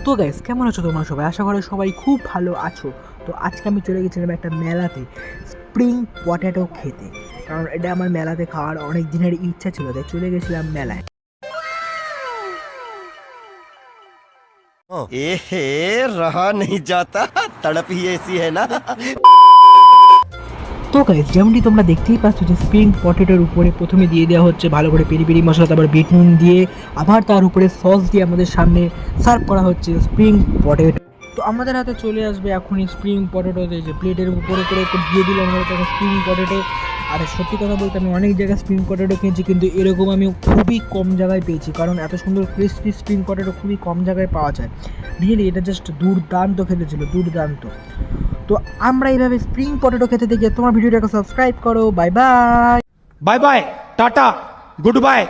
তো গাইস, কেমন আছো তোমরা সবাই? আশা করি সবাই খুব ভালো আছো। তো আজকে আমি চলে গেছিলাম একটা মেলাতে স্প্রিং পটেটো খেতে, কারণ এটা আমার মেলাতে খাওয়ার অনেক দিনের ইচ্ছা ছিল, তাই চলে গেছিলাম মেলায়। एहे रहा नहीं जाता तड़प ही ऐसी है ना। তো গাইস, যেমনটি তোমরা দেখতেই পাচ্ছ যে স্প্রিং পটেটোর উপরে প্রথমে দিয়ে দেওয়া হচ্ছে ভালো করে পেরি পেরি মশলা, তারপর বিট নুন দিয়ে আবার তার উপরে সস দিয়ে আমাদের সামনে সার্ভ করা হচ্ছে স্প্রিং পটেটো। তো আমাদের হাতে চলে আসবে এখনই স্প্রিং পটেটো, যে প্লেটের উপরে করে একটু দিয়ে দিল আমরা তখন স্প্রিং পটেটো। আর সত্যি কথা বলতে আমি অনেক জায়গায় স্প্রিং পটেটো খেয়েছি, কিন্তু এরকম আমি খুবই কম জায়গায় পেয়েছি, কারণ এত সুন্দর ক্রিস্পি স্প্রিং পটেটো খুবই কম জায়গায় পাওয়া যায়। রিয়েলি এটা জাস্ট দুর্দান্ত খেতে ছিল, দুর্দান্ত। তো আমরা এইভাবে স্প্রিং পটেটো খেতে দেখে তোমার ভিডিওটাকে সাবস্ক্রাইব করো। Bye bye. Bye bye tata good bye.